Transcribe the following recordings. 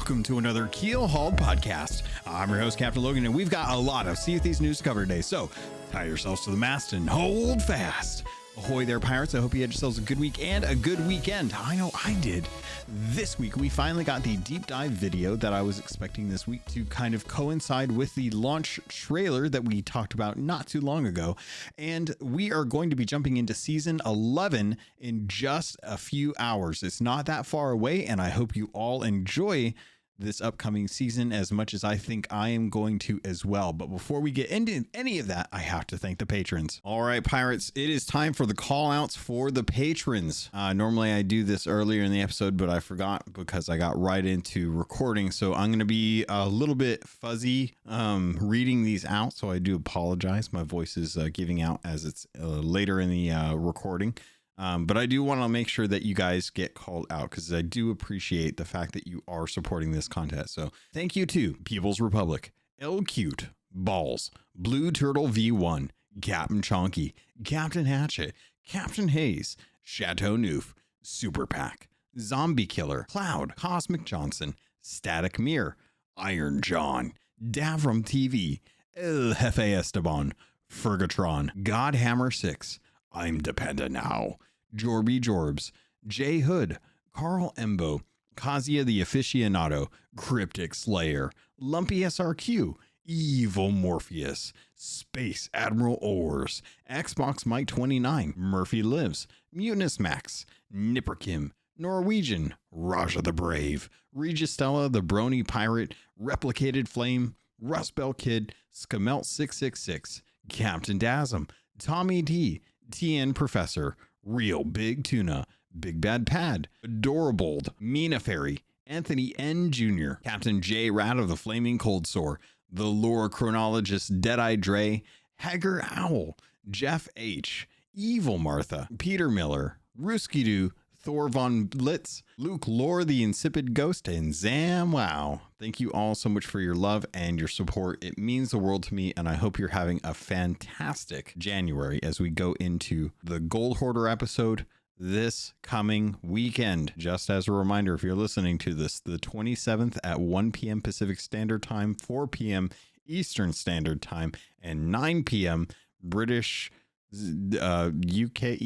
Welcome to another Keelhauled podcast. I'm your host, Captain Logun, and we've got a lot of Sea of Thieves news to cover today, so tie yourselves to the mast and hold fast. Ahoy there, pirates. I hope you had yourselves a good week and a good weekend. I know I did. This week, we finally got the deep dive video that I was expecting this week to kind of coincide with the launch trailer that we talked about not too long ago. And we are going to be jumping into season 11 in just a few hours. It's not that far away, and I hope you all enjoy this upcoming season as much as I think I am going to as well. But before we get into any of that, I have to thank the patrons. All right, pirates, it is time for the call outs for the patrons. Normally I do this earlier in the episode, but I forgot because I got right into recording. So I'm going to be a little bit fuzzy reading these out. So I do apologize. My voice is giving out as it's later in the recording. But I do want to make sure that you guys get called out because I do appreciate the fact that you are supporting this content. So thank you to People's Republic, L Cute, Balls, Blue Turtle V1, Captain Chonky, Captain Hatchet, Captain Hayes, Chateau Noof, Super Pack, Zombie Killer, Cloud, Cosmic Johnson, Static Mirror, Iron John, Davram TV, El Jefe Esteban, Fergatron, Godhammer 6, I'm Dependent Now, Jorby Jorbs, Jay Hood, Carl Embo, Kazia the Aficionado, Cryptic Slayer, Lumpy SRQ, Evil Morpheus, Space Admiral Ors, Xbox Mike 29, Murphy Lives, Mutinous Max, Nipperkim, Norwegian, Raja the Brave, Registella the Brony Pirate, Replicated Flame, Rustbell Kid, Skamelt 666, Captain Dasm, Tommy D, TN Professor, Real Big Tuna, Big Bad Pad, Adorabold, Mina Fairy, Anthony N. Jr., Captain J. Rat of the Flaming Cold Sore, The Lore Chronologist Deadeye Dre, Hager Owl, Jeff H., Evil Martha, Peter Miller, Ruski Doo, Thor Von Blitz, Luke Lore the Insipid Ghost, and Zam Wow. Thank you all so much for your love and your support. It means the world to me, and I hope you're having a fantastic January as we go into the Gold Hoarder episode this coming weekend. Just as a reminder, if you're listening to this, the 27th at 1 p.m. Pacific Standard Time, 4 p.m. Eastern Standard Time, and 9 p.m. British UK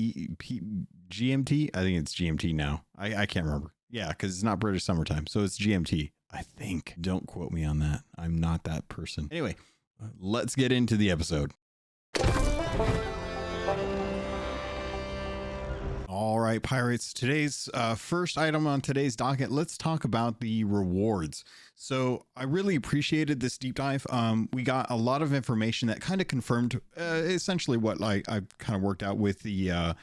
GMT. I think it's GMT now. I can't remember. Yeah, because it's not British summertime, so it's GMT, I think. Don't quote me on that. I'm not that person. Anyway, let's get into the episode. All right, pirates, today's first item on today's docket, let's talk about the rewards. So I really appreciated this deep dive. We got a lot of information that kind of confirmed essentially what I've kind of worked out with the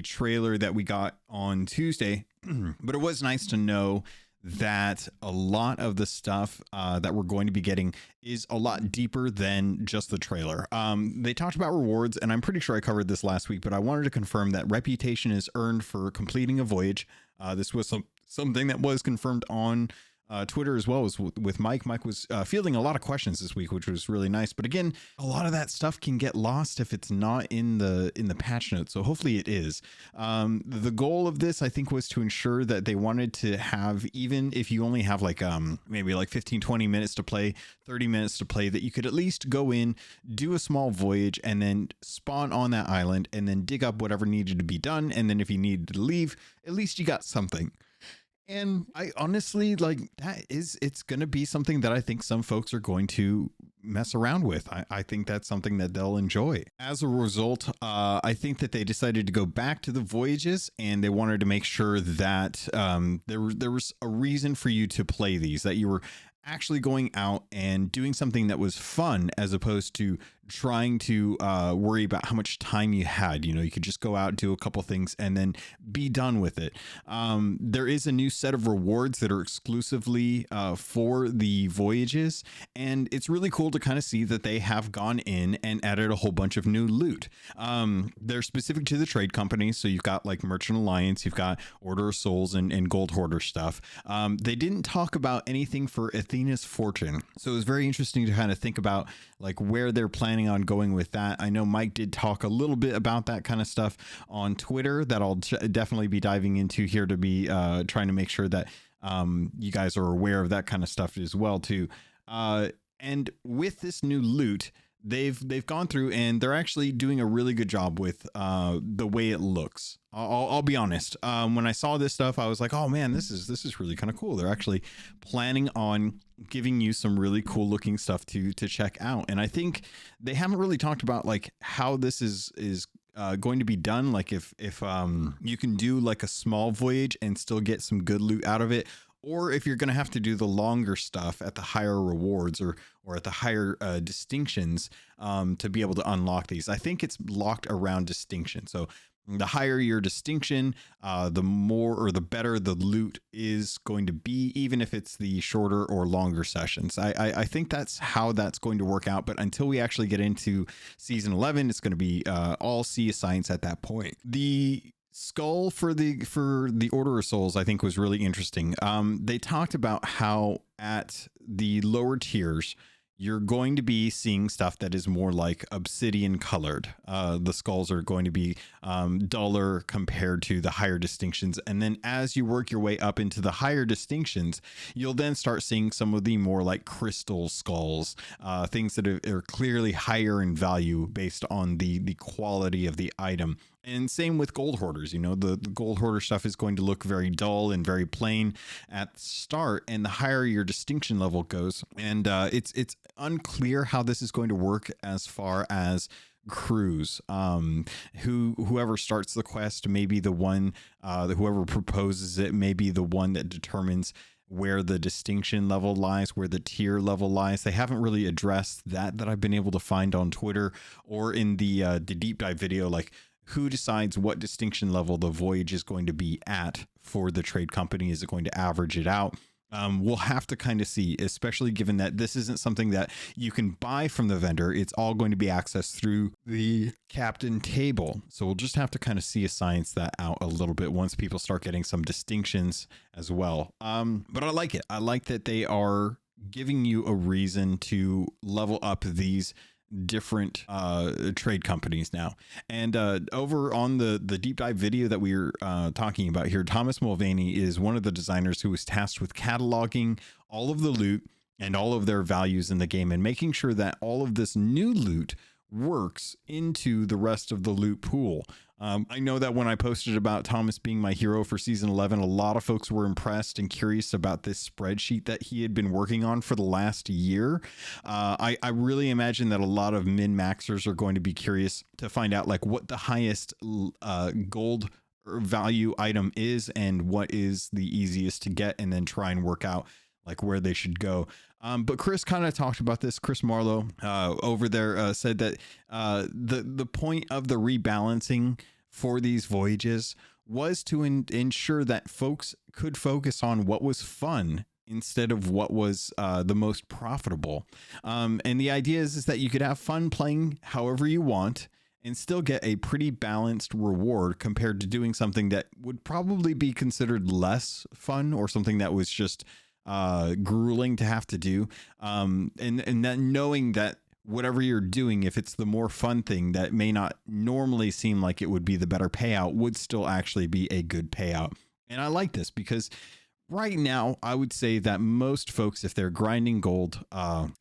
trailer that we got on Tuesday. But it was nice to know that a lot of the stuff that we're going to be getting is a lot deeper than just the trailer. They talked about rewards, and I'm pretty sure I covered this last week, but I wanted to confirm that reputation is earned for completing a voyage. This was something that was confirmed on Twitter as well as with Mike. Mike was fielding a lot of questions this week, which was really nice. But again, a lot of that stuff can get lost if it's not in the patch notes. So hopefully it is. The goal of this, I think, was to ensure that they wanted to have, even if you only have like maybe like 15-20 minutes to play, 30 minutes to play, that you could at least go in, do a small voyage, and then spawn on that island, and then dig up whatever needed to be done. And then if you needed to leave, at least you got something. And I honestly, like, it's going to be something that I think some folks are going to mess around with. I think that's something that they'll enjoy. As a result, I think that they decided to go back to the voyages, and they wanted to make sure that there was a reason for you to play these, that you were actually going out and doing something that was fun as opposed to trying to worry about how much time you had. You know, you could just go out, do a couple things, and then be done with it. There is a new set of rewards that are exclusively for the voyages, and it's really cool to kind of see that they have gone in and added a whole bunch of new loot. They're specific to the trade companies, so you've got like Merchant Alliance, you've got Order of Souls and Gold Hoarder stuff. They didn't talk about anything for Athena's Fortune, so it was very interesting to kind of think about like where they're planning on going with that. I know Mike did talk a little bit about that kind of stuff on Twitter that I'll definitely be diving into here to be trying to make sure that you guys are aware of that kind of stuff as well too. And with this new loot, they've gone through and they're actually doing a really good job with the way it looks. I'll be honest. When I saw this stuff, I was like, oh man, this is really kind of cool. They're actually planning on giving you some really cool looking stuff to check out. And I think they haven't really talked about like how this is going to be done. Like if you can do like a small voyage and still get some good loot out of it, or if you're going to have to do the longer stuff at the higher rewards or at the higher distinctions to be able to unlock these. I think it's locked around distinction. So the higher your distinction, the more or the better the loot is going to be, even if it's the shorter or longer sessions. I think that's how that's going to work out. But until we actually get into season 11, it's going to be all sea science at that point. The skull for the Order of Souls, I think, was really interesting. They talked about how at the lower tiers, you're going to be seeing stuff that is more like obsidian colored. The skulls are going to be duller compared to the higher distinctions. And then as you work your way up into the higher distinctions, you'll then start seeing some of the more like crystal skulls, things that are clearly higher in value based on the quality of the item. And same with gold hoarders. You know, the gold hoarder stuff is going to look very dull and very plain at the start, and the higher your distinction level goes. And it's unclear how this is going to work as far as crews. Whoever starts the quest may be the one, whoever proposes it may be the one that determines where the distinction level lies, where the tier level lies. They haven't really addressed that I've been able to find on Twitter or in the deep dive video, like who decides what distinction level the voyage is going to be at for the trade company. Is it going to average it out? We'll have to kind of see, especially given that this isn't something that you can buy from the vendor. It's all going to be accessed through the captain table. So we'll just have to kind of see a science that out a little bit once people start getting some distinctions as well. But I like it. I like that they are giving you a reason to level up these different trade companies now. And over on the deep dive video that we were talking about here, Thomas Mulvaney is one of the designers who was tasked with cataloging all of the loot and all of their values in the game and making sure that all of this new loot works into the rest of the loot pool. I know that when I posted about Thomas being my hero for season 11, a lot of folks were impressed and curious about this spreadsheet that he had been working on for the last year. I really imagine that a lot of min-maxers are going to be curious to find out like what the highest gold value item is and what is the easiest to get, and then try and work out like where they should go. But Chris kind of talked about this. Chris Marlowe over there said that the point of the rebalancing for these voyages was to ensure that folks could focus on what was fun instead of what was the most profitable. And the idea is that you could have fun playing however you want and still get a pretty balanced reward compared to doing something that would probably be considered less fun or something that was just grueling to have to do. And that knowing that whatever you're doing, if it's the more fun thing that may not normally seem like it would be the better payout, would still actually be a good payout. And I like this because right now, I would say that most folks, if they're grinding gold,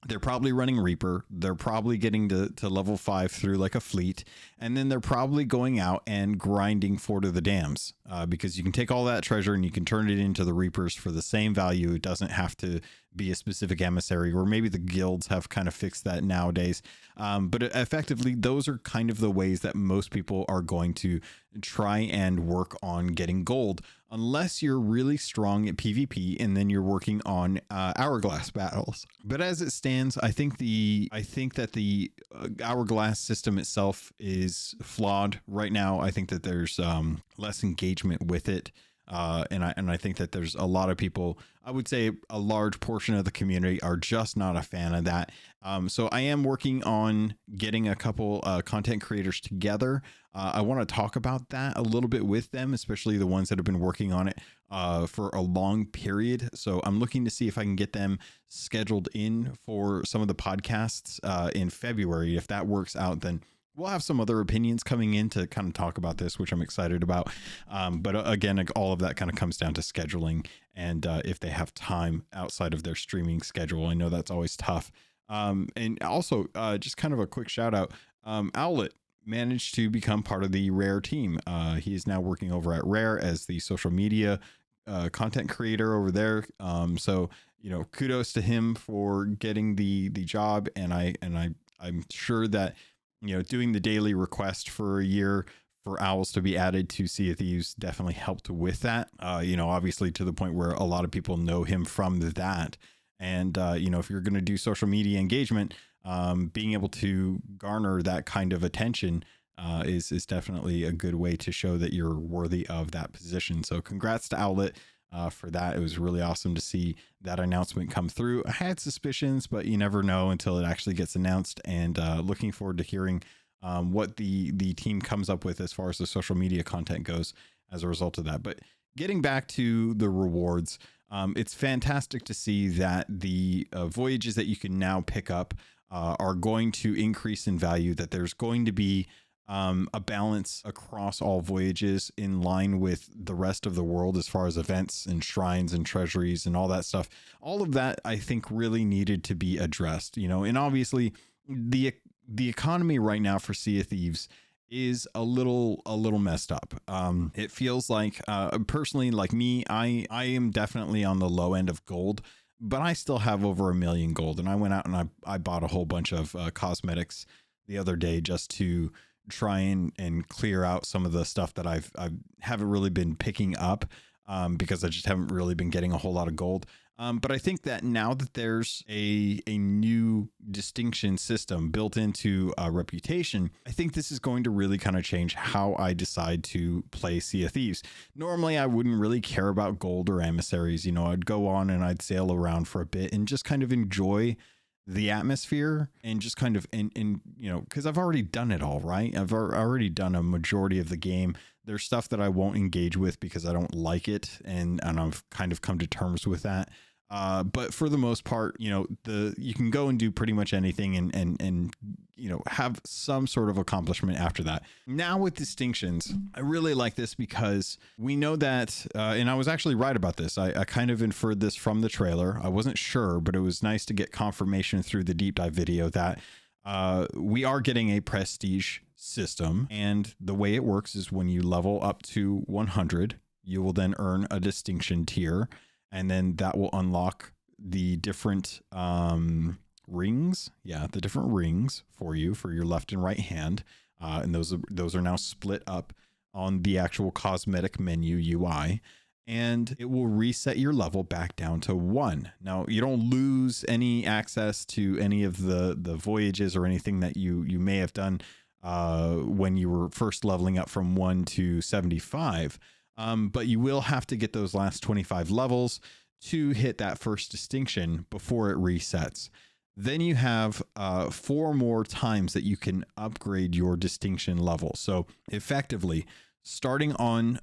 they're probably running Reaper. They're probably getting to level 5 through like a fleet. And then they're probably going out and grinding Fort of the Dams because you can take all that treasure and you can turn it into the Reapers for the same value. It doesn't have to be a specific emissary, or maybe the guilds have kind of fixed that nowadays. But effectively, those are kind of the ways that most people are going to try and work on getting gold, unless you're really strong at PvP and then you're working on hourglass battles. But as it stands, I think that the hourglass system itself is flawed right now. I think that there's less engagement with it. And I think that there's a lot of people, I would say a large portion of the community are just not a fan of that. So I am working on getting a couple content creators together. I want to talk about that a little bit with them, especially the ones that have been working on it for a long period. So I'm looking to see if I can get them scheduled in for some of the podcasts in February. If that works out, then We'll have some other opinions coming in to kind of talk about this, which I'm excited about. But again, all of that kind of comes down to scheduling and if they have time outside of their streaming schedule. I know that's always tough. And also just kind of a quick shout out. Owlet managed to become part of the Rare team. He is now working over at Rare as the social media content creator over there. So, kudos to him for getting the job. And I'm sure that, doing the daily request for a year for owls to be added to Sea of Thieves definitely helped with that. Obviously to the point where a lot of people know him from that. And, if you're going to do social media engagement, being able to garner that kind of attention is definitely a good way to show that you're worthy of that position. So congrats to Owlet for that. It was really awesome to see that announcement come through. I had suspicions, but you never know until it actually gets announced, and looking forward to hearing what the team comes up with as far as the social media content goes as a result of that. But getting back to the rewards, it's fantastic to see that the voyages that you can now pick up are going to increase in value, that there's going to be a balance across all voyages in line with the rest of the world as far as events and shrines and treasuries and all that stuff. All of that, I think, really needed to be addressed, and obviously the economy right now for Sea of Thieves is a little messed up. It feels like personally, like me, I am definitely on the low end of gold, but I still have over 1 million gold. And I went out and I bought a whole bunch of cosmetics the other day just to try and clear out some of the stuff that I haven't really been picking up because I just haven't really been getting a whole lot of gold. But I think that now that there's a new distinction system built into reputation, I think this is going to really kind of change how I decide to play Sea of Thieves. Normally, I wouldn't really care about gold or emissaries. I'd go on and I'd sail around for a bit and just kind of enjoy the atmosphere and just kind of, because I've already done it all, right? I've already done a majority of the game. There's stuff that I won't engage with because I don't like it. And I've kind of come to terms with that. But for the most part, you can go and do pretty much anything and have some sort of accomplishment after that. Now with distinctions, I really like this because we know that, and I was actually right about this. I kind of inferred this from the trailer. I wasn't sure, but it was nice to get confirmation through the deep dive video that we are getting a prestige system. And the way it works is when you level up to 100, you will then earn a distinction tier. And then that will unlock the different rings. Yeah, the different rings for you for your left and right hand. And those are now split up on the actual cosmetic menu UI. And it will reset your level back down to 1. Now, you don't lose any access to any of the voyages or anything that you may have done when you were first leveling up from 1 to 75. But you will have to get those last 25 levels to hit that first distinction before it resets. Then you have 4 more times that you can upgrade your distinction level. So effectively, starting on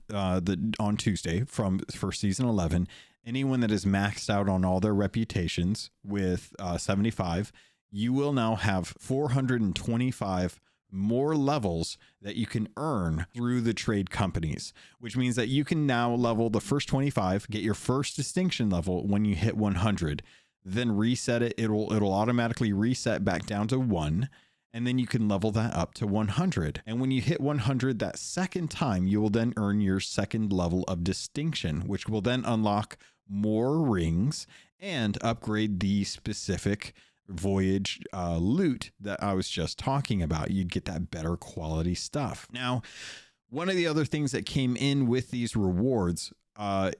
Tuesday for season 11, anyone that is maxed out on all their reputations with 75, you will now have 425 more levels that you can earn through the trade companies, which means that you can now level the first 25, get your first distinction level when you hit 100, then reset it. It'll automatically reset back down to 1, and then you can level that up to 100. And when you hit 100 that second time, you will then earn your second level of distinction, which will then unlock more rings and upgrade the specific voyage loot that I was just talking about. You'd get that better quality stuff. Now, one of the other things that came in with these rewards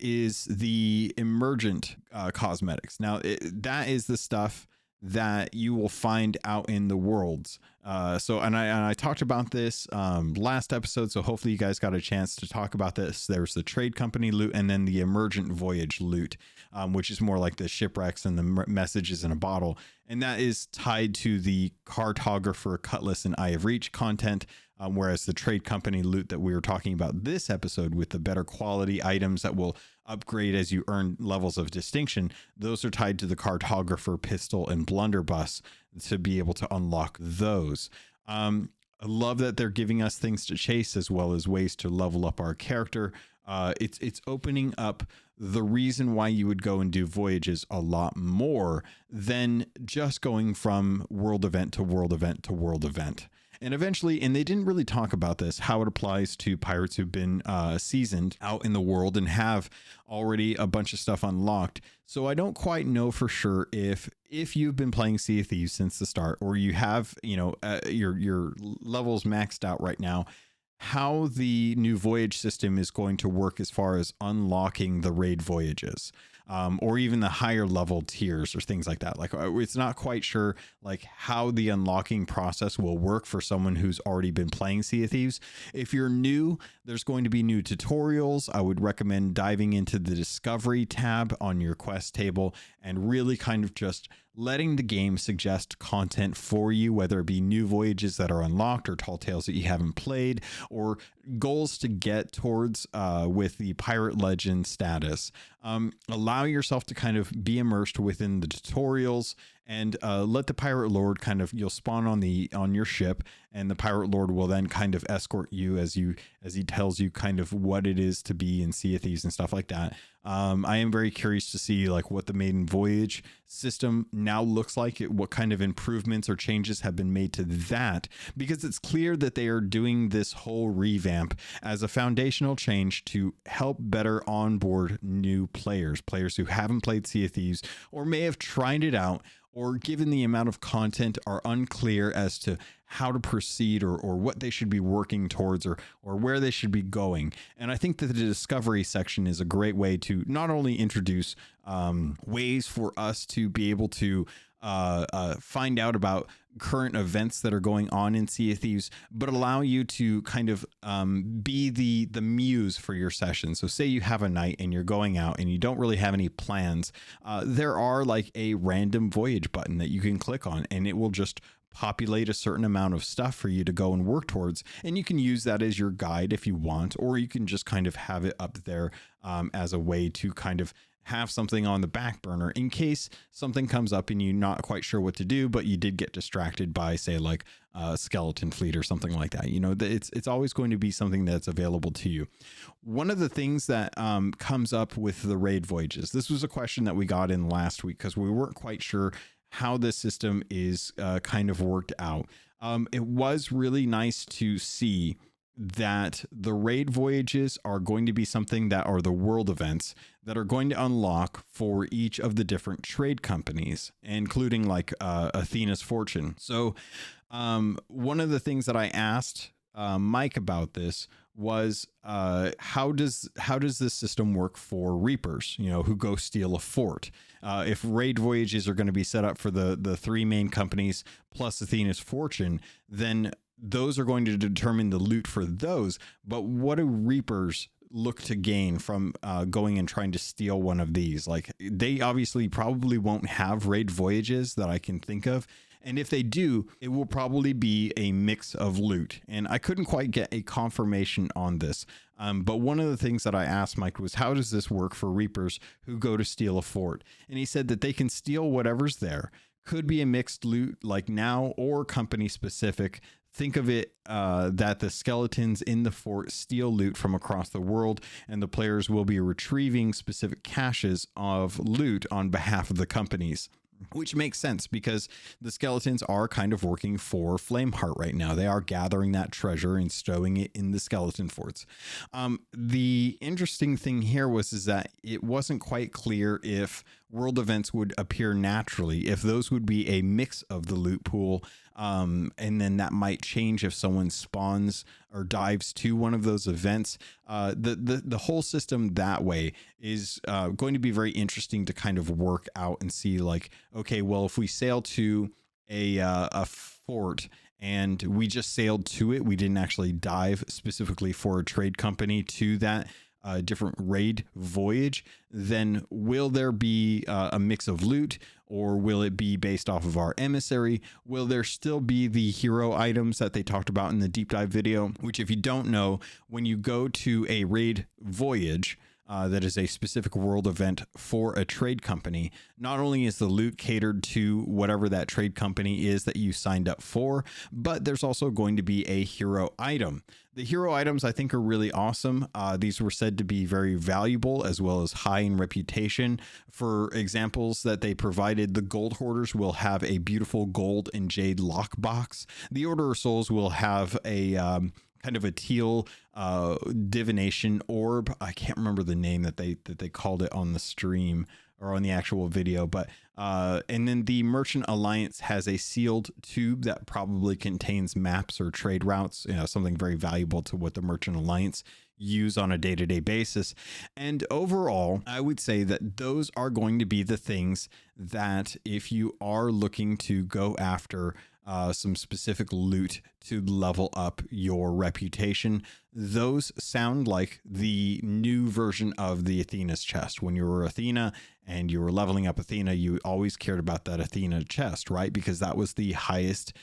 is the emergent cosmetics. Now, that is the stuff that you will find out in the worlds. And I talked about this last episode, so hopefully you guys got a chance to talk about this. There's the trade company loot and then the emergent voyage loot, which is more like the shipwrecks and the messages in a bottle. And that is tied to the cartographer, cutlass, and Eye of Reach content. Whereas the trade company loot that we were talking about this episode with the better quality items that will upgrade as you earn levels of distinction, those are tied to the cartographer, pistol, and blunderbuss to be able to unlock those. I love that they're giving us things to chase as well as ways to level up our character. It's opening up the reason why you would go and do voyages a lot more than just going from world event to world event to world event. And eventually, and they didn't really talk about this, how it applies to pirates who've been seasoned out in the world and have already a bunch of stuff unlocked. So I don't quite know for sure if you've been playing Sea of Thieves since the start, or you have, your levels maxed out right now, how the new voyage system is going to work as far as unlocking the raid voyages. Or even the higher level tiers or things like that. Like, it's not quite sure like how the unlocking process will work for someone who's already been playing Sea of Thieves. If you're new, there's going to be new tutorials. I would recommend diving into the Discovery tab on your quest table and really kind of just letting the game suggest content for you, whether it be new voyages that are unlocked or tall tales that you haven't played, or goals to get towards with the Pirate Legend status. Allow yourself to kind of be immersed within the tutorials and let the Pirate Lord kind of, you'll spawn on your ship, and the Pirate Lord will then kind of escort you as he tells you kind of what it is to be in Sea of Thieves and stuff like that. I am very curious to see like what the maiden voyage system now looks like, what kind of improvements or changes have been made to that, because it's clear that they are doing this whole revamp as a foundational change to help better onboard new players who haven't played Sea of Thieves or may have tried it out, or given the amount of content are unclear as to how to proceed or what they should be working towards or where they should be going. And I think that the Discovery section is a great way to not only introduce ways for us to be able to find out about current events that are going on in Sea of Thieves, but allow you to kind of be the muse for your session. So say you have a night and you're going out and you don't really have any plans. There are like a random voyage button that you can click on, and it will just populate a certain amount of stuff for you to go and work towards. And you can use that as your guide if you want, or you can just kind of have it up there as a way to kind of have something on the back burner in case something comes up and you're not quite sure what to do, but you did get distracted by, say, like a skeleton fleet or something like that. You know, it's always going to be something that's available to you. One of the things that comes up with the raid voyages, this was a question that we got in last week because we weren't quite sure how this system is kind of worked out. It was really nice to see that the raid voyages are going to be something that are the world events that are going to unlock for each of the different trade companies, including like Athena's Fortune. So one of the things that I asked Mike about this was how does this system work for Reapers, you know, who go steal a fort? If raid voyages are going to be set up for the three main companies plus Athena's Fortune, then those are going to determine the loot for those. But what do Reapers look to gain from going and trying to steal one of these? Like, they obviously probably won't have raid voyages that I can think of. And if they do, it will probably be a mix of loot. And I couldn't quite get a confirmation on this. But one of the things that I asked Mike was, how does this work for Reapers who go to steal a fort? And he said that they can steal whatever's there. Could be a mixed loot like now, or company specific. Think of it that the skeletons in the fort steal loot from across the world, and the players will be retrieving specific caches of loot on behalf of the companies. Which makes sense because the skeletons are kind of working for Flameheart right now. They are gathering that treasure and stowing it in the skeleton forts. The interesting thing here was that it wasn't quite clear if world events would appear naturally, if those would be a mix of the loot pool. And then that might change if someone spawns or dives to one of those events. The whole system that way is going to be very interesting to kind of work out and see, like, okay, well, if we sail to a fort and we just sailed to it, we didn't actually dive specifically for a trade company to that different raid voyage, then will there be a mix of loot, or will it be based off of our emissary? Will there still be the hero items that they talked about in the deep dive video? Which, if you don't know, when you go to a raid voyage, that is a specific world event for a trade company. Not only is the loot catered to whatever that trade company is that you signed up for, but there's also going to be a hero item. The hero items I think are really awesome. These were said to be very valuable as well as high in reputation. For examples that they provided, the gold hoarders will have a beautiful gold and jade lockbox. The Order of Souls will have a kind of a teal divination orb. I can't remember the name that they called it on the stream or on the actual video, but and then the Merchant Alliance has a sealed tube that probably contains maps or trade routes, something very valuable to what the Merchant Alliance use on a day-to-day basis. And overall, I would say that those are going to be the things that if you are looking to go after some specific loot to level up your reputation, those sound like the new version of the Athena's chest. When you were Athena and you were leveling up Athena, you always cared about that Athena chest, right? Because that was the highest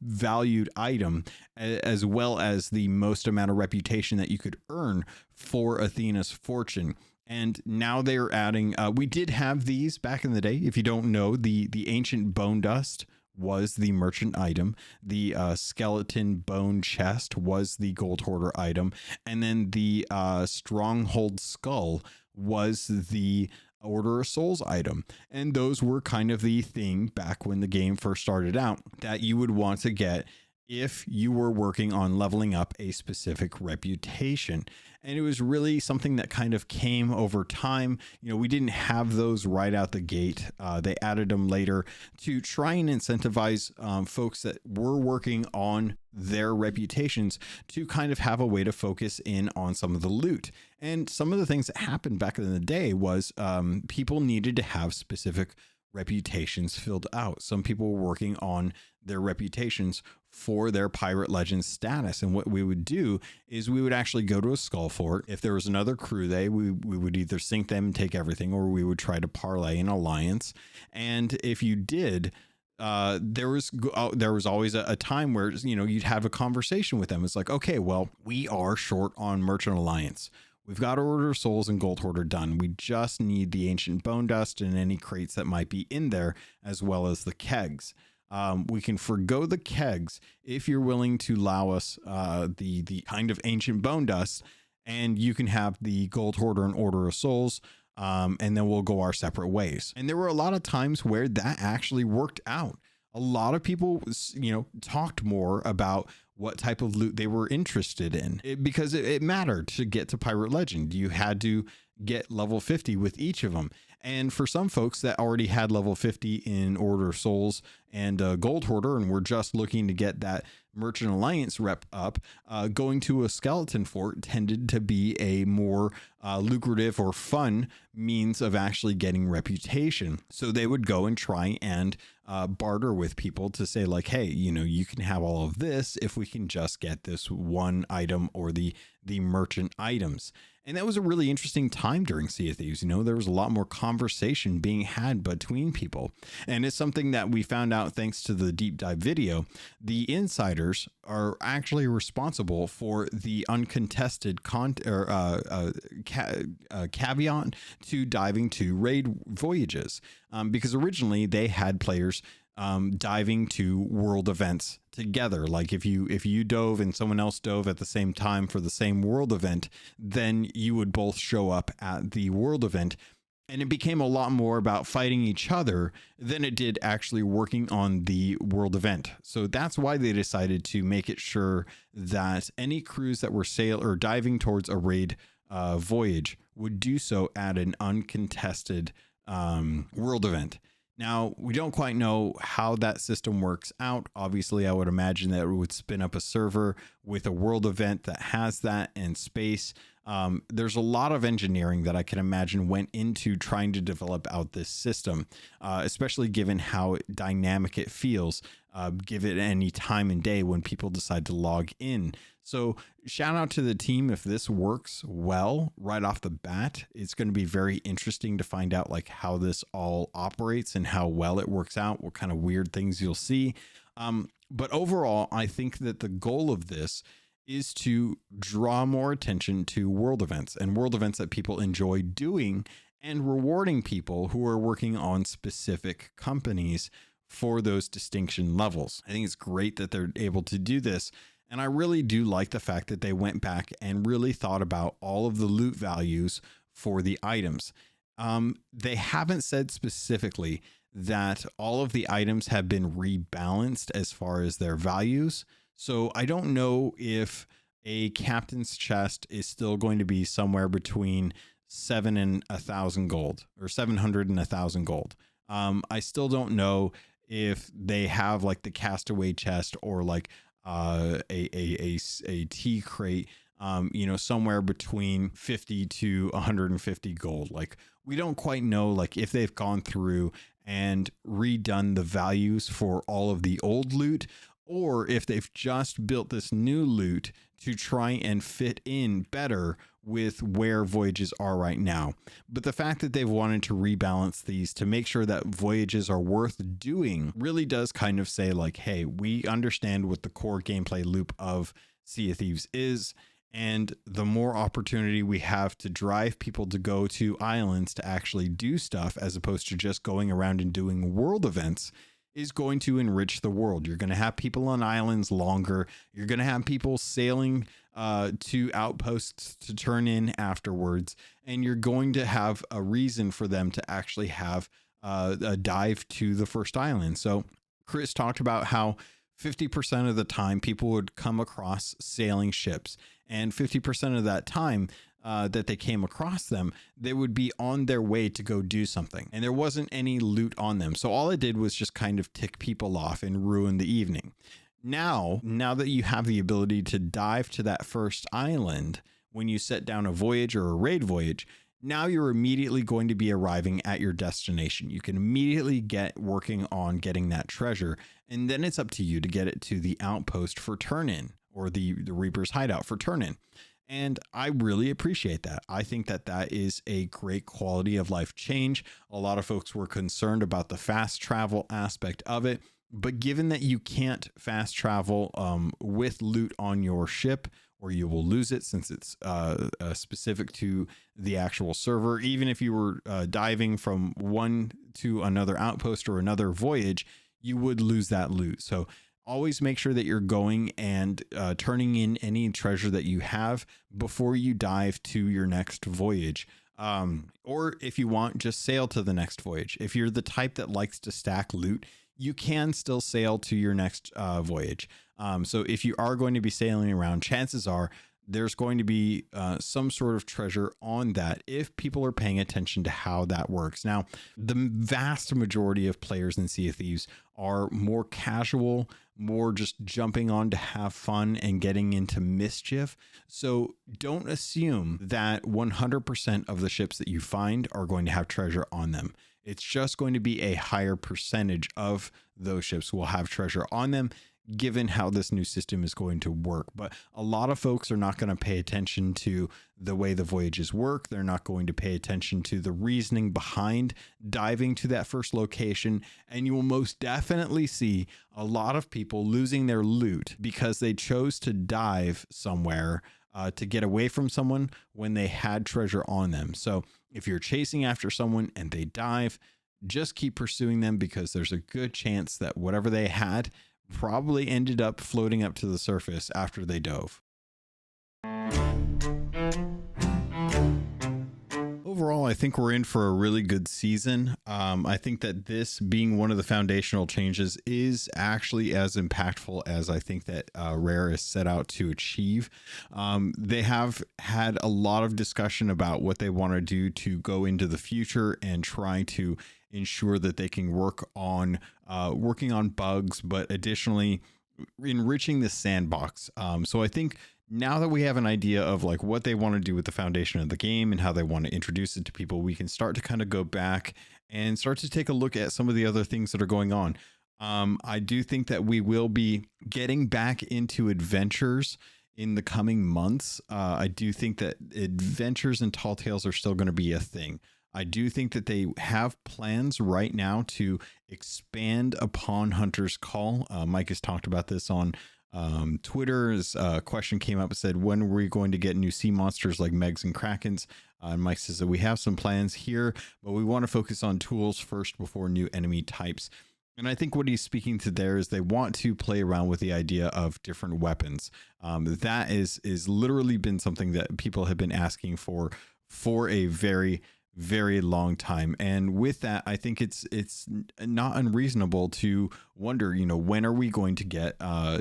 valued item, as well as the most amount of reputation that you could earn for Athena's fortune. And now they're adding, we did have these back in the day. If you don't know, the ancient bone dust was the merchant item. The skeleton bone chest was the gold hoarder item. And then the stronghold skull was the Order of Souls item. And those were kind of the thing back when the game first started out that you would want to get if you were working on leveling up a specific reputation. And it was really something that kind of came over time. We didn't have those right out the gate. They added them later to try and incentivize folks that were working on their reputations to kind of have a way to focus in on some of the loot. And some of the things that happened back in the day was people needed to have specific reputations filled out. Some people were working on their reputations for their Pirate Legends status. And what we would do is we would actually go to a skull fort. If there was another crew there, we would either sink them and take everything, or we would try to parlay an alliance. And if you did, there was always a time where, you'd have a conversation with them. It's like, okay, well, we are short on Merchant Alliance. We've got Order of Souls and Gold Hoarder done. We just need the Ancient Bone Dust and any crates that might be in there, as well as the kegs. We can forgo the kegs if you're willing to allow us the kind of Ancient Bone Dust, and you can have the Gold Hoarder and Order of Souls, and then we'll go our separate ways. And there were a lot of times where that actually worked out. A lot of people, talked more about what type of loot they were interested in, because it mattered to get to Pirate Legend. You had to get level 50 with each of them. And for some folks that already had level 50 in Order of Souls and Gold Hoarder, and were just looking to get that Merchant Alliance rep up, going to a skeleton fort tended to be a more lucrative or fun means of actually getting reputation. So they would go and try and barter with people to say like, hey, you can have all of this if we can just get this one item or the merchant items. And that was a really interesting time during Sea of Thieves. There was a lot more conversation being had between people. And it's something that we found out thanks to the deep dive video. The insiders are actually responsible for the uncontested caveat to diving to raid voyages. Because originally they had players diving to world events together. Like if you dove and someone else dove at the same time for the same world event, then you would both show up at the world event. And it became a lot more about fighting each other than it did actually working on the world event. So that's why they decided to make it sure that any crews that were diving towards a raid voyage would do so at an uncontested world event. Now, we don't quite know how that system works out. Obviously, I would imagine that it would spin up a server with a world event that has that and space. There's a lot of engineering that I can imagine went into trying to develop out this system, especially given how dynamic it feels, give it any time and day when people decide to log in. So shout out to the team if this works well right off the bat. It's going to be very interesting to find out like how this all operates and how well it works out, what kind of weird things you'll see. But overall, I think that the goal of this is to draw more attention to world events and world events that people enjoy doing and rewarding people who are working on specific companies for those distinction levels. I think it's great that they're able to do this. And I really do like the fact that they went back and really thought about all of the loot values for the items. They haven't said specifically that all of the items have been rebalanced as far as their values. So I don't know if a captain's chest is still going to be somewhere between 7 and 1,000 gold, or 700 and 1,000 gold. I still don't know if they have like the castaway chest or like a tea crate, somewhere between 50 to 150 gold. Like, we don't quite know like if they've gone through and redone the values for all of the old loot, or if they've just built this new loot to try and fit in better with where voyages are right now. But the fact that they've wanted to rebalance these to make sure that voyages are worth doing really does kind of say like, hey, we understand what the core gameplay loop of Sea of Thieves is. And the more opportunity we have to drive people to go to islands to actually do stuff, as opposed to just going around and doing world events, is going to enrich the world. You're going to have people on islands longer. You're going to have people sailing to outposts to turn in afterwards. And you're going to have a reason for them to actually have a dive to the first island. So Chris talked about how 50% of the time people would come across sailing ships, and 50% of that time that they came across them, they would be on their way to go do something, and there wasn't any loot on them. So all it did was just kind of tick people off and ruin the evening. Now that you have the ability to dive to that first island when you set down a voyage or a raid voyage, now you're immediately going to be arriving at your destination. You can immediately get working on getting that treasure, and then it's up to you to get it to the outpost for turn-in, or the Reaper's hideout for turn-in. And I really appreciate that. I think that that is a great quality of life change. A lot of folks were concerned about the fast travel aspect of it, but given that you can't fast travel with loot on your ship, or you will lose it since it's specific to the actual server. Even if you were diving from one to another outpost or another voyage, you would lose that loot. So always make sure that you're going and turning in any treasure that you have before you dive to your next voyage. Or if you want, just sail to the next voyage. If you're the type that likes to stack loot, you can still sail to your next voyage. So if you are going to be sailing around, chances are there's going to be some sort of treasure on that if people are paying attention to how that works. Now, the vast majority of players in Sea of Thieves are more casual, more just jumping on to have fun and getting into mischief. So don't assume that 100% of the ships that you find are going to have treasure on them. It's just going to be a higher percentage of those ships will have treasure on them, given how this new system is going to work. But a lot of folks are not going to pay attention to the way the voyages work. They're not going to pay attention to the reasoning behind diving to that first location. And you will most definitely see a lot of people losing their loot because they chose to dive somewhere to get away from someone when they had treasure on them. So if you're chasing after someone and they dive, just keep pursuing them, because there's a good chance that whatever they had probably ended up floating up to the surface after they dove. Overall, I think we're in for a really good season. I think that this being one of the foundational changes is actually as impactful as I think that Rare is set out to achieve. They have had a lot of discussion about what they want to do to go into the future and try to ensure that they can work on working on bugs, but additionally enriching the sandbox. So I think now that we have an idea of like what they want to do with the foundation of the game and how they want to introduce it to people, we can start to kind of go back and start to take a look at some of the other things that are going on. I do think that we will be getting back into adventures in the coming months. I do think that adventures and tall tales are still going to be a thing. I do think that they have plans right now to expand upon Hunter's Call. Mike has talked about this on Twitter's question came up and said, when are we going to get new sea monsters like Megs and Krakens? And Mike says that we have some plans here, but we want to focus on tools first before new enemy types. And I think what he's speaking to there is they want to play around with the idea of different weapons. That is literally been something that people have been asking for a very, very long time. And with that, I think it's not unreasonable to wonder, when are we going to get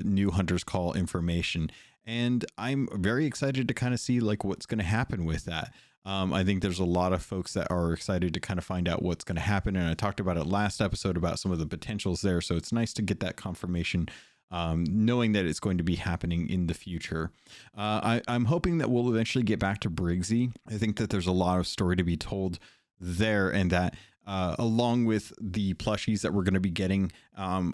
new Hunter's Call information? And I'm very excited to kind of see like what's going to happen with that. I think there's a lot of folks that are excited to kind of find out what's going to happen. And I talked about it last episode about some of the potentials there. So it's nice to get that confirmation, knowing that it's going to be happening in the future. I'm hoping that we'll eventually get back to Briggsy. I think that there's a lot of story to be told there, and that along with the plushies that we're going to be getting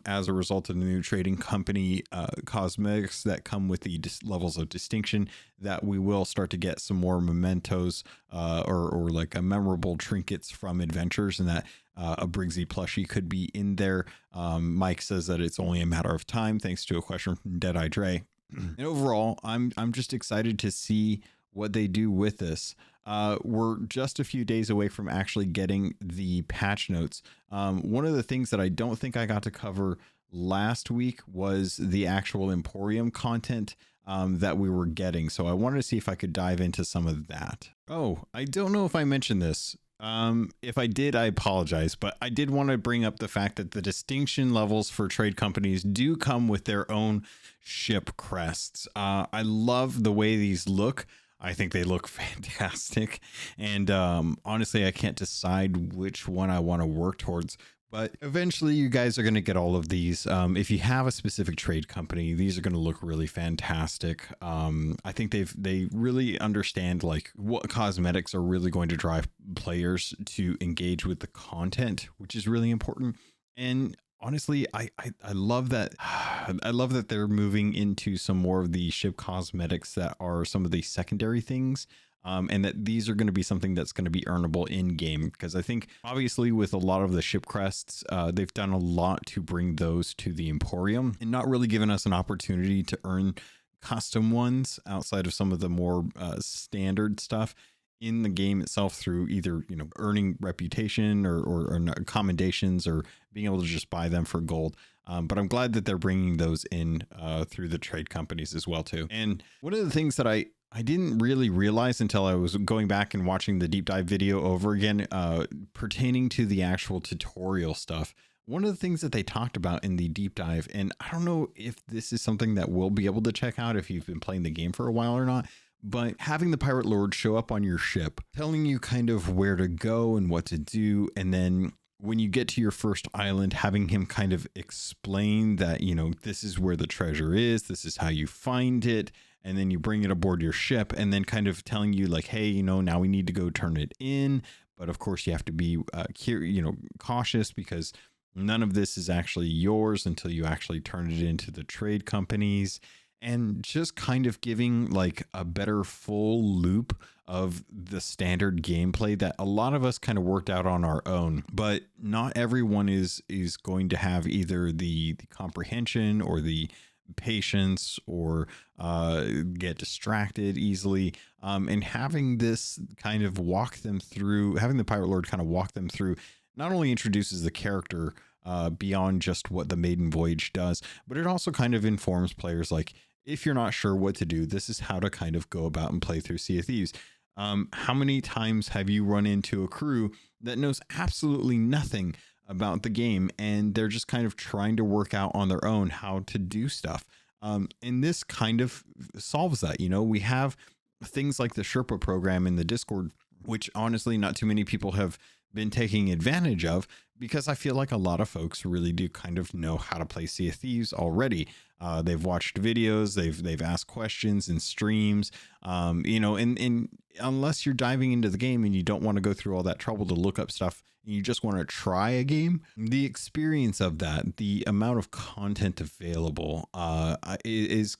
as a result of the new trading company cosmetics that come with the levels of distinction, that we will start to get some more mementos or like a memorable trinkets from adventures, and that a Briggsy plushie could be in there. Mike says that it's only a matter of time, thanks to a question from Deadeye Dre. And overall, I'm just excited to see what they do with this. We're just a few days away from actually getting the patch notes. One of the things that I don't think I got to cover last week was the actual Emporium content that we were getting. So I wanted to see if I could dive into some of that. Oh, I don't know if I mentioned this. If I did, I apologize, but I did want to bring up the fact that the distinction levels for trade companies do come with their own ship crests. I love the way these look. I think they look fantastic. And honestly, I can't decide which one I want to work towards. But eventually you guys are going to get all of these. If you have a specific trade company, these are going to look really fantastic. I think they really understand like what cosmetics are really going to drive players to engage with the content, which is really important. And honestly, I love that. I love that they're moving into some more of the ship cosmetics that are some of the secondary things. And that these are going to be something that's going to be earnable in game, because I think obviously with a lot of the ship crests, they've done a lot to bring those to the Emporium and not really given us an opportunity to earn custom ones outside of some of the more standard stuff in the game itself through either, earning reputation or commendations or being able to just buy them for gold. But I'm glad that they're bringing those in through the trade companies as well, too. And one of the things that I didn't really realize until I was going back and watching the deep dive video over again, pertaining to the actual tutorial stuff. One of the things that they talked about in the deep dive, and I don't know if this is something that we'll be able to check out if you've been playing the game for a while or not, but having the Pirate Lord show up on your ship, telling you kind of where to go and what to do, and then when you get to your first island, having him kind of explain that, this is where the treasure is, this is how you find it, and then you bring it aboard your ship, and then kind of telling you like, hey, now we need to go turn it in. But of course you have to be, cautious, because none of this is actually yours until you actually turn it into the trade companies. And just kind of giving like a better full loop of the standard gameplay that a lot of us kind of worked out on our own, but not everyone is going to have either the comprehension or the patience or get distracted easily. And having this kind of walk them through, having the Pirate Lord kind of walk them through, not only introduces the character beyond just what the maiden voyage does, but it also kind of informs players like, if you're not sure what to do, this is how to kind of go about and play through Sea of Thieves. How many times have you run into a crew that knows absolutely nothing about the game, and they're just kind of trying to work out on their own how to do stuff? And this kind of solves that. We have things like the Sherpa program in the Discord, which honestly not too many people have been taking advantage of, because I feel like a lot of folks really do kind of know how to play Sea of Thieves already. They've watched videos, they've asked questions in streams, and unless you're diving into the game and you don't want to go through all that trouble to look up stuff, and you just want to try a game, the experience of that, the amount of content available is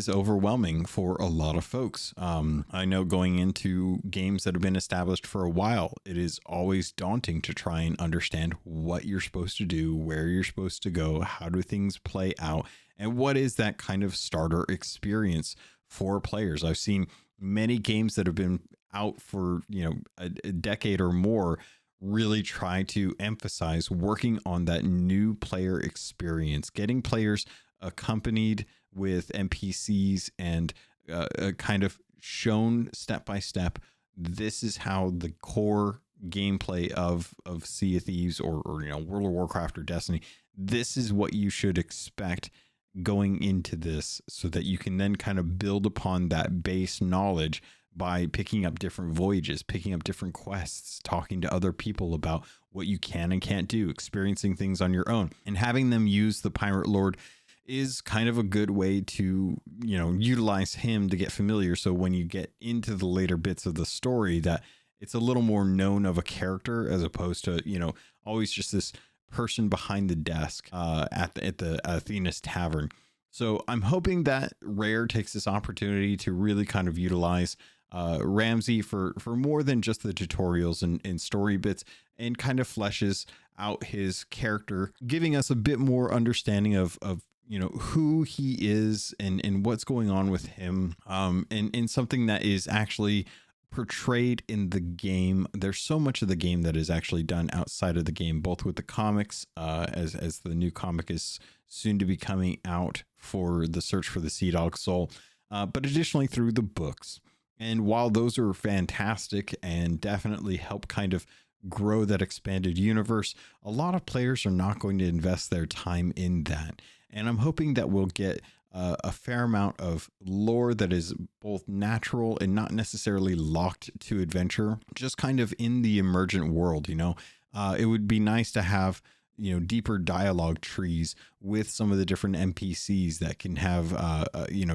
overwhelming for a lot of folks. I know going into games that have been established for a while, it is always daunting to try and understand what you're supposed to do, where you're supposed to go, how do things play out, and what is that kind of starter experience for players. I've seen many games that have been out for, a decade or more really try to emphasize working on that new player experience, getting players accompanied with NPCs and kind of shown step by step. This is how the core gameplay of Sea of Thieves or World of Warcraft or Destiny, this is what you should expect going into this, so that you can then kind of build upon that base knowledge by picking up different voyages, picking up different quests, talking to other people about what you can and can't do, experiencing things on your own, and having them use the Pirate Lord is kind of a good way to, utilize him to get familiar. So when you get into the later bits of the story, that it's a little more known of a character, as opposed to, always just this person behind the desk at the Athena's Tavern. So I'm hoping that Rare takes this opportunity to really kind of utilize Ramsey for more than just the tutorials and story bits, and kind of fleshes out his character, giving us a bit more understanding of who he is and what's going on with him, and something that is actually portrayed in the game. There's so much of the game that is actually done outside of the game, both with the comics, as the new comic is soon to be coming out for the Search for the Sea Dog Soul, but additionally through the books. And while those are fantastic and definitely help kind of grow that expanded universe, a lot of players are not going to invest their time in that. And I'm hoping that we'll get a fair amount of lore that is both natural and not necessarily locked to adventure, just kind of in the emergent world. It would be nice to have deeper dialogue trees with some of the different NPCs that can have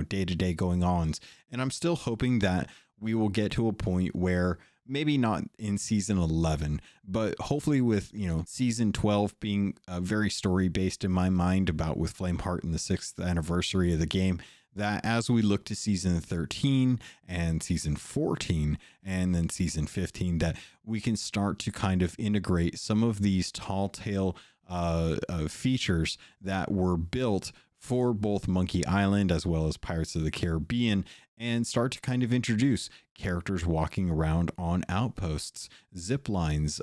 day-to-day going-ons. And I'm still hoping that we will get to a point where, maybe not in season 11, but hopefully with, season 12 being very story based in my mind, about with Flameheart and the 6th anniversary of the game, that as we look to season 13 and season 14 and then season 15, that we can start to kind of integrate some of these tall tale features that were built for both Monkey Island as well as Pirates of the Caribbean, and start to kind of introduce characters walking around on outposts, zip lines,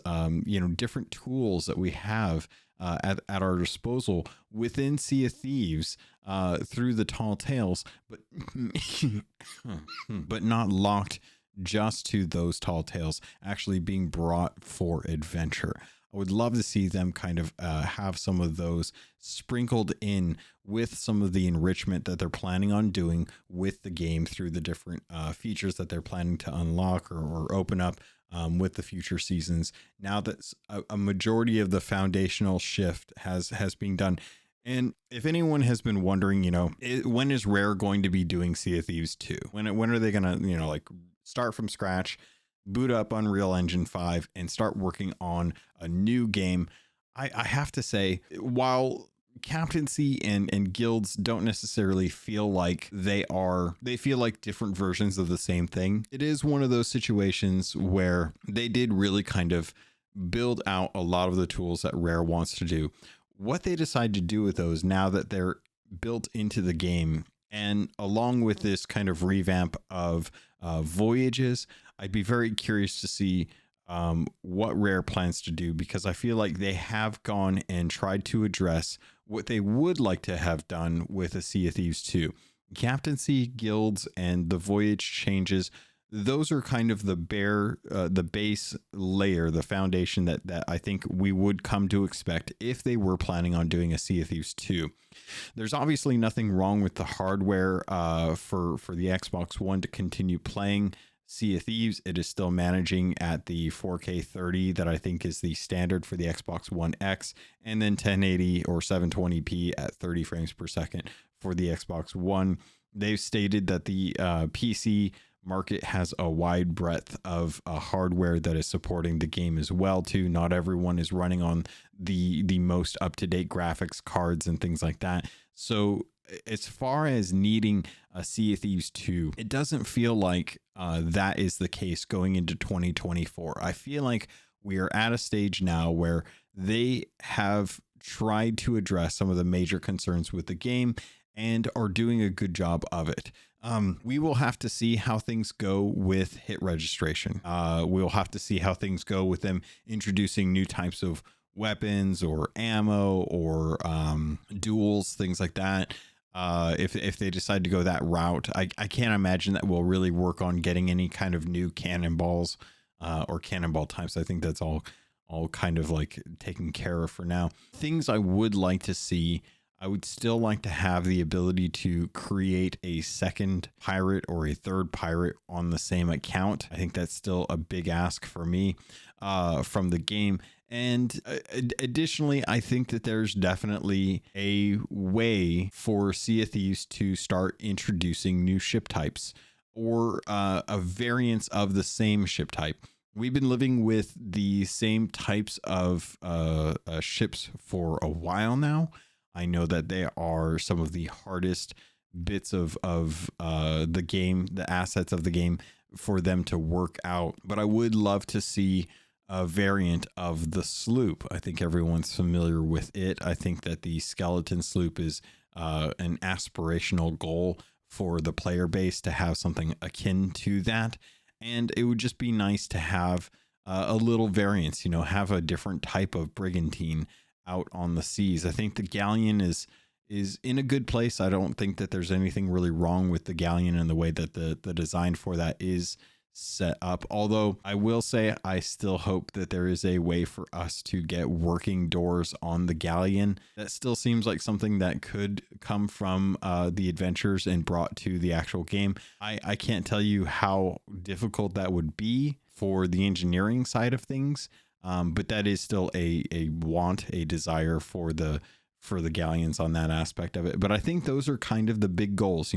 different tools that we have at our disposal within Sea of Thieves through the tall tales, but not locked just to those tall tales, actually being brought for adventure. I would love to see them kind of have some of those sprinkled in with some of the enrichment that they're planning on doing with the game through the different features that they're planning to unlock or open up with the future seasons. Now that a majority of the foundational shift has been done. And if anyone has been wondering, when is Rare going to be doing Sea of Thieves 2? When are they going to, start from scratch, boot up Unreal Engine 5 and start working on a new game? I have to say, while captaincy and guilds don't necessarily feel like they feel like different versions of the same thing, it is one of those situations where they did really kind of build out a lot of the tools that Rare wants to do. What they decide to do with those now that they're built into the game, and along with this kind of revamp of voyages, I'd be very curious to see what Rare plans to do, because I feel like they have gone and tried to address what they would like to have done with a Sea of Thieves 2. Captaincy, guilds, and the voyage changes, those are kind of the base layer, the foundation that I think we would come to expect if they were planning on doing a Sea of Thieves 2. There's obviously nothing wrong with the hardware for the Xbox One to continue playing Sea of Thieves. It is still managing at the 4K 30 that I think is the standard for the Xbox One X, and then 1080 or 720p at 30 frames per second for the Xbox One. They've stated that the PC market has a wide breadth of hardware that is supporting the game as well too. Not everyone is running on the most up-to-date graphics cards and things like that. So as far as needing a Sea of Thieves 2, it doesn't feel like that is the case going into 2024. I feel like we are at a stage now where they have tried to address some of the major concerns with the game and are doing a good job of it. We will have to see how things go with hit registration. We'll have to see how things go with them introducing new types of weapons or ammo or duels, things like that. If they decide to go that route, I can't imagine that will really work on getting any kind of new cannonballs or cannonball types. I think that's all kind of like taken care of for now. Things I would like to see, I would still like to have the ability to create a second pirate or a third pirate on the same account. I think that's still a big ask for me from the game. And additionally, I think that there's definitely a way for Sea of Thieves to start introducing new ship types or a variance of the same ship type. We've been living with the same types of ships for a while now. I know that they are some of the hardest bits of the game, the assets of the game for them to work out. But I would love to see a variant of the sloop. I think everyone's familiar with it. I think that the skeleton sloop is an aspirational goal for the player base to have something akin to that. And it would just be nice to have a little variance, have a different type of brigantine out on the seas. I think the galleon is in a good place. I don't think that there's anything really wrong with the galleon and the way that the design for that is set up. Although I will say I still hope that there is a way for us to get working doors on the galleon. That still seems like something that could come from the adventures and brought to the actual game. I can't tell you how difficult that would be for the engineering side of things, but that is still a desire for the galleons on that aspect of it. But I think those are kind of the big goals,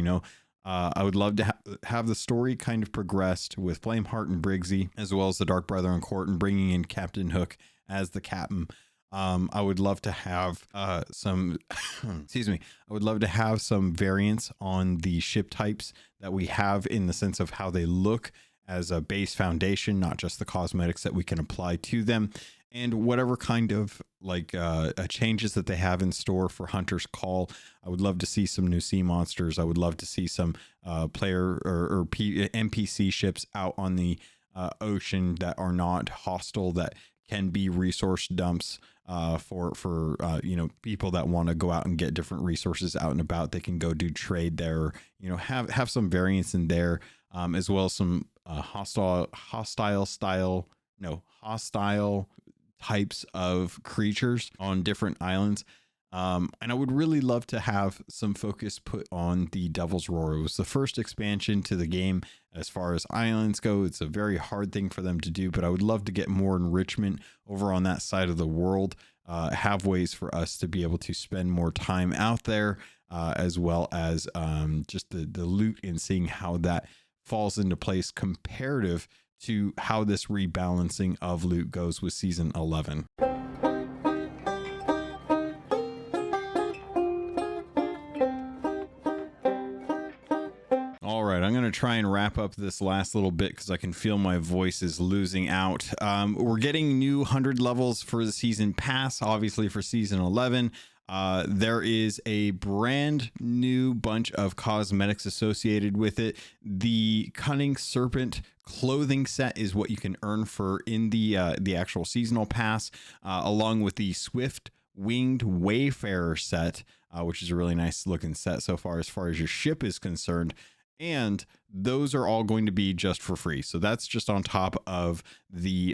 I would love to have the story kind of progressed with Flameheart and Briggsy, as well as the Dark Brethren Court, and bringing in Captain Hook as the captain. I would love to have some, excuse me, I would love to have some variants on the ship types that we have in the sense of how they look as a base foundation, not just the cosmetics that we can apply to them. And whatever kind of changes that they have in store for Hunter's Call. I would love to see some new sea monsters. I would love to see some player or NPC ships out on the ocean that are not hostile, that can be resource dumps for people that want to go out and get different resources out and about. They can go do trade there, have some variance in there, as well as some hostile types of creatures on different islands. And I would really love to have some focus put on the Devil's Roar. It was the first expansion to the game as far as islands go. It's a very hard thing for them to do, but I would love to get more enrichment over on that side of the world, have ways for us to be able to spend more time out there, as well as just the loot and seeing how that falls into place comparative to how this rebalancing of loot goes with season 11. All right, I'm going to try and wrap up this last little bit because I can feel my voice is losing out. We're getting new 100 levels for the season pass, obviously for season 11. There is a brand new bunch of cosmetics associated with it. The Cunning Serpent clothing set is what you can earn for in the actual seasonal pass, along with the Swift Winged Wayfarer set, which is a really nice looking set so far as your ship is concerned. And those are all going to be just for free. So that's just on top of the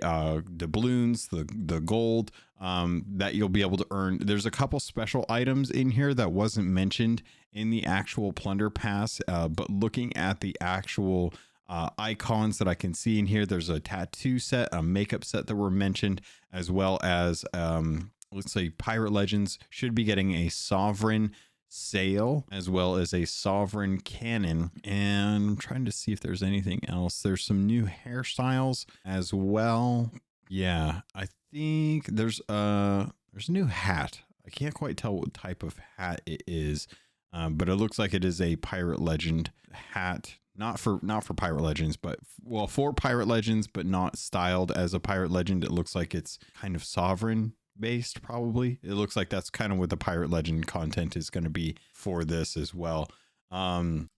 doubloons, the gold that you'll be able to earn. There's a couple special items in here that wasn't mentioned in the actual plunder pass, but looking at the actual icons that I can see in here, there's a tattoo set, a makeup set that were mentioned, as well as let's say Pirate Legends should be getting a sovereign sail as well as a sovereign cannon. And I'm trying to see if there's anything else. There's some new hairstyles as well. Yeah, I think there's a new hat. I can't quite tell what type of hat it is, but it looks like it is a Pirate Legend hat. not for Pirate Legends, but well, for Pirate Legends, but not styled as a Pirate Legend. It looks like it's kind of sovereign based, probably. It looks like that's kind of what the Pirate Legend content is going to be for this as well.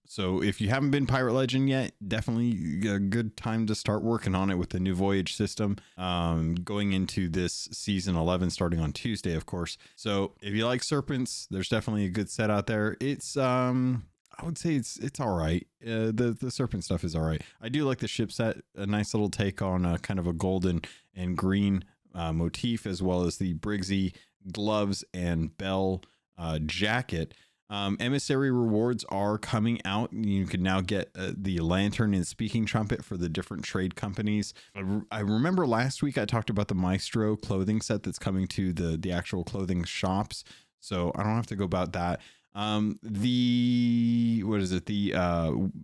So if you haven't been Pirate Legend yet, definitely a good time to start working on it with the new voyage system, going into this season 11, starting on Tuesday, of course. So if you like serpents, there's definitely a good set out there. It's, I would say it's all right. The serpent stuff is all right. I do like the ship set, a nice little take on kind of a golden and green motif, as well as the Briggsy gloves and bell jacket. Emissary rewards are coming out. You can now get the lantern and speaking trumpet for the different trade companies. I remember last week I talked about the Maestro clothing set that's coming to the actual clothing shops, so I don't have to go about that. The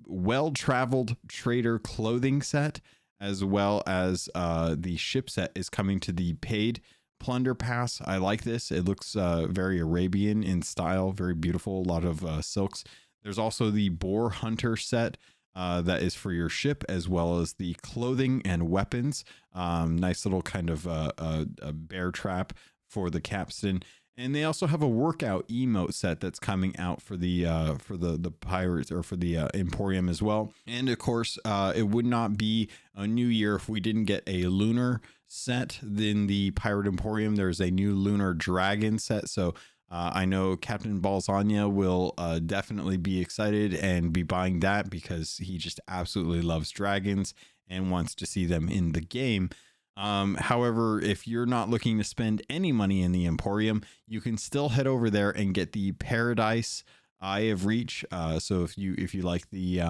well-traveled trader clothing set, as well as the ship set, is coming to the paid plunder pass. I like this. It looks very Arabian in style, very beautiful, a lot of silks. There's also the boar hunter set that is for your ship, as well as the clothing and weapons. Nice little kind of a bear trap for the capstan. And they also have a workout emote set that's coming out for the pirates, or for the Emporium as well. And of course, it would not be a new year if we didn't get a lunar set. In the Pirate Emporium, there's a new lunar dragon set. So I know Captain Balzania will definitely be excited and be buying that, because he just absolutely loves dragons and wants to see them in the game. However, if you're not looking to spend any money in the Emporium, you can still head over there and get the Paradise Eye of Reach. So if you like the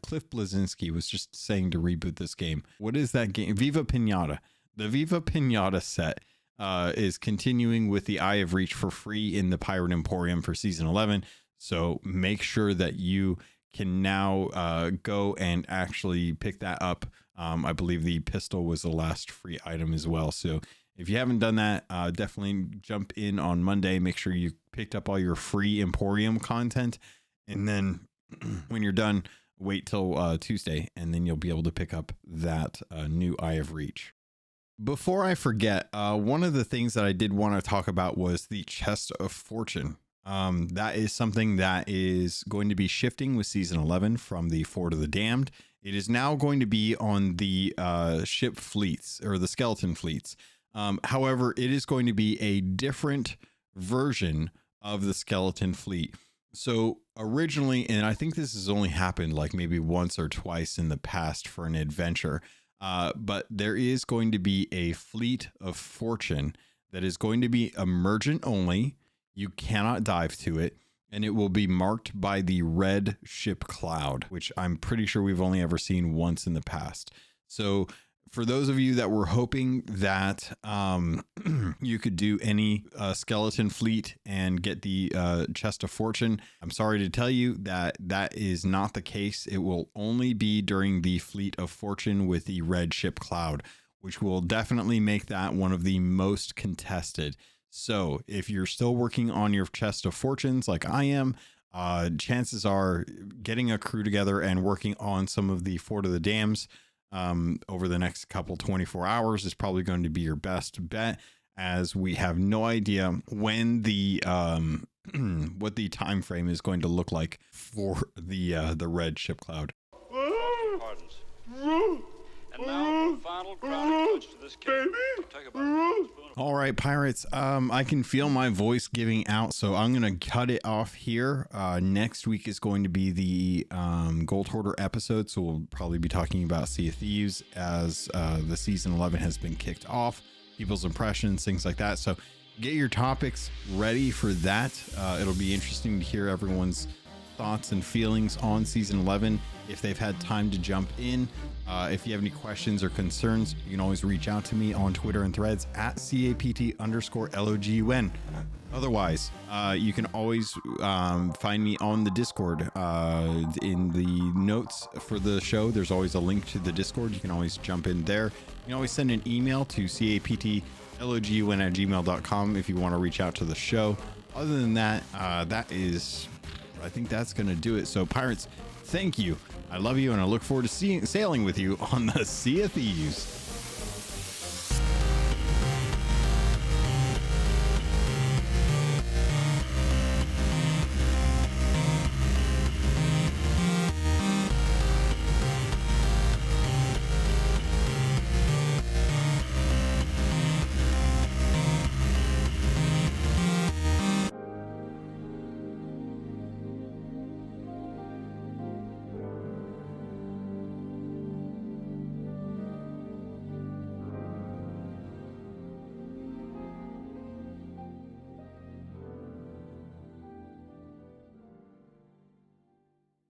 Cliff Blazinski was just saying to reboot this game. What is that game? Viva Pinata. The Viva Pinata set is continuing with the Eye of Reach for free in the Pirate Emporium for season 11. So make sure that you can now go and actually pick that up. I believe the pistol was the last free item as well. So if you haven't done that, definitely jump in on Monday. Make sure you picked up all your free Emporium content. And then when you're done, wait till Tuesday, and then you'll be able to pick up that new Eye of Reach. Before I forget, one of the things that I did want to talk about was the Chest of Fortune. That is something that is going to be shifting with season 11 from the Fort of the Damned. It is now going to be on the ship fleets, or the skeleton fleets. However, it is going to be a different version of the skeleton fleet. So originally, and I think this has only happened like maybe once or twice in the past for an adventure, but there is going to be a fleet of fortune that is going to be emergent only. You cannot dive to it, and it will be marked by the red ship cloud, which I'm pretty sure we've only ever seen once in the past. So for those of you that were hoping that you could do any skeleton fleet and get the Chest of Fortune, I'm sorry to tell you that that is not the case. It will only be during the Fleet of Fortune with the red ship cloud, which will definitely make that one of the most contested. So if you're still working on your Chest of Fortunes like I am, chances are getting a crew together and working on some of the Fort of the Dams over the next couple 24 hours is probably going to be your best bet, as we have no idea when the what the time frame is going to look like for the red ship cloud. And now the final crowning touch to this cake. All right, pirates. I can feel my voice giving out, so I'm gonna cut it off here. Next week is going to be the Gold Hoarder episode, so we'll probably be talking about Sea of Thieves as the season 11 has been kicked off, people's impressions, things like that. So get your topics ready for that. It'll be interesting to hear everyone's thoughts and feelings on season 11 if they've had time to jump in. If you have any questions or concerns, you can always reach out to me on Twitter and Threads at CAPT_LOGUN. Otherwise, you can always find me on the Discord. In the notes for the show, there's always a link to the Discord. You can always jump in there. You can always send an email to CAPTLOGUN@gmail.com if you want to reach out to the show. Other than that, that is But I think that's going to do it. So pirates, thank you. I love you, and I look forward to sailing with you on the Sea of Thieves.